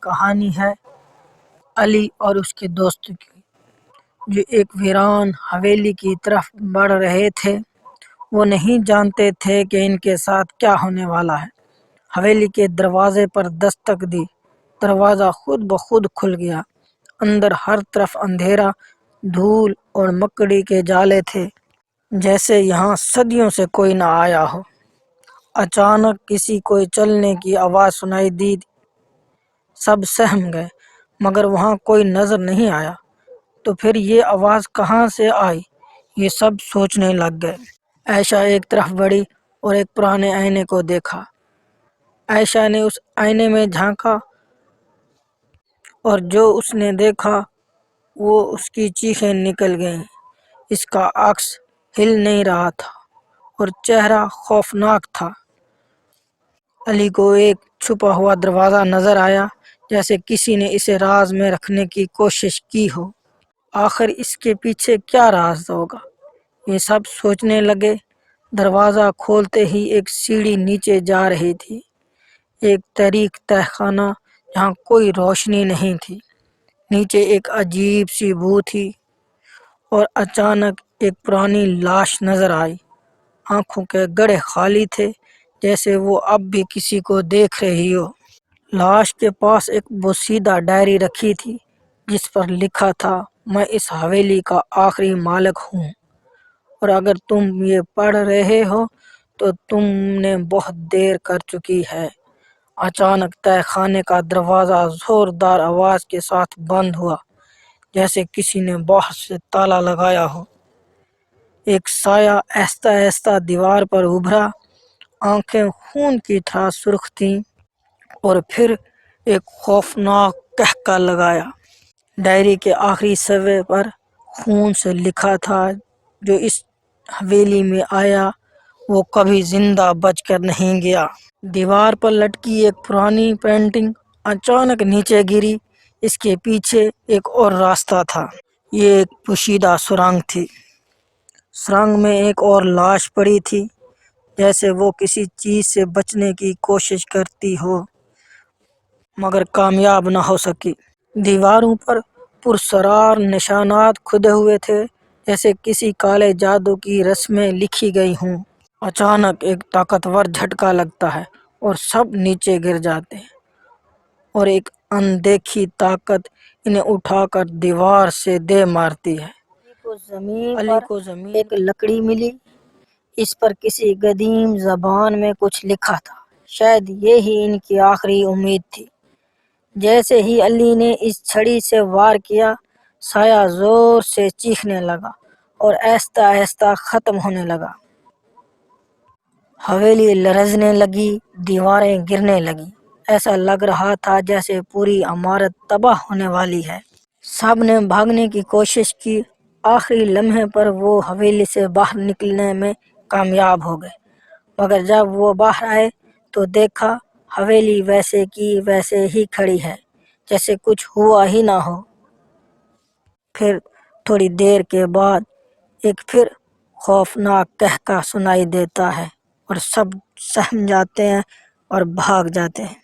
کہانی ہے علی اور اس کے دوست کی، جو ایک ویران حویلی کی طرف بڑھ رہے تھے۔ وہ نہیں جانتے تھے کہ ان کے ساتھ کیا ہونے والا ہے۔ حویلی کے دروازے پر دستک دی، دروازہ خود بخود کھل گیا۔ اندر ہر طرف اندھیرا، دھول اور مکڑی کے جالے تھے، جیسے یہاں صدیوں سے کوئی نہ آیا ہو۔ اچانک کسی کوئی چلنے کی آواز سنائی دی۔ سب سہم گئے، مگر وہاں کوئی نظر نہیں آیا۔ تو پھر یہ آواز کہاں سے آئی، یہ سب سوچنے لگ گئے۔ عائشہ ایک طرف بڑھی اور ایک پرانے آئینے کو دیکھا۔ عائشہ نے اس آئینے میں جھانکا اور جو اس نے دیکھا وہ اس کی چیخیں نکل گئیں۔ اس کا عکس ہل نہیں رہا تھا اور چہرہ خوفناک تھا۔ علی کو ایک چھپا ہوا دروازہ نظر آیا، جیسے کسی نے اسے راز میں رکھنے کی کوشش کی ہو۔ آخر اس کے پیچھے کیا راز ہوگا، یہ سب سوچنے لگے۔ دروازہ کھولتے ہی ایک سیڑھی نیچے جا رہی تھی، ایک تاریک تہہ خانہ جہاں کوئی روشنی نہیں تھی۔ نیچے ایک عجیب سی بو تھی اور اچانک ایک پرانی لاش نظر آئی۔ آنکھوں کے گڑھے خالی تھے، جیسے وہ اب بھی کسی کو دیکھ رہی ہو۔ لاش کے پاس ایک بوسیدہ ڈائری رکھی تھی، جس پر لکھا تھا، میں اس حویلی کا آخری مالک ہوں، اور اگر تم یہ پڑھ رہے ہو تو تم نے بہت دیر کر چکی ہے۔ اچانک تہہ خانے کا دروازہ زوردار آواز کے ساتھ بند ہوا، جیسے کسی نے باہر سے تالا لگایا ہو۔ ایک سایہ آہستہ آہستہ دیوار پر ابھرا، آنکھیں خون کی طرح سرخ تھیں، اور پھر ایک خوفناک قہقہ لگایا۔ ڈائری کے آخری صفحے پر خون سے لکھا تھا، جو اس حویلی میں آیا وہ کبھی زندہ بچ کر نہیں گیا۔ دیوار پر لٹکی ایک پرانی پینٹنگ اچانک نیچے گری۔ اس کے پیچھے ایک اور راستہ تھا۔ یہ ایک پوشیدہ سرنگ تھی۔ سرنگ میں ایک اور لاش پڑی تھی، جیسے وہ کسی چیز سے بچنے کی کوشش کرتی ہو مگر کامیاب نہ ہو سکی۔ دیواروں پر پراسرار نشانات کھدے ہوئے تھے، جیسے کسی کالے جادو کی رسمیں لکھی گئی ہوں۔ اچانک ایک طاقتور جھٹکا لگتا ہے اور سب نیچے گر جاتے ہیں، اور ایک اندیکھی طاقت انہیں اٹھا کر دیوار سے دے مارتی ہے۔ علی کو زمین ایک لکڑی ملی، اس پر کسی قدیم زبان میں کچھ لکھا تھا، شاید یہی ان کی آخری امید تھی۔ جیسے ہی علی نے اس چھڑی سے وار کیا، سایہ زور سے چیخنے لگا اور آہستہ آہستہ ختم ہونے لگا۔ حویلی لرزنے لگی، دیواریں گرنے لگیں۔ ایسا لگ رہا تھا جیسے پوری عمارت تباہ ہونے والی ہے۔ سب نے بھاگنے کی کوشش کی، آخری لمحے پر وہ حویلی سے باہر نکلنے میں کامیاب ہو گئے، مگر جب وہ باہر آئے تو دیکھا حویلی ویسے کی ویسے ہی کھڑی ہے، جیسے کچھ ہوا ہی نہ ہو۔ پھر تھوڑی دیر کے بعد ایک پھر خوفناک قہقہ سنائی دیتا ہے، اور سب سہم جاتے ہیں اور بھاگ جاتے ہیں۔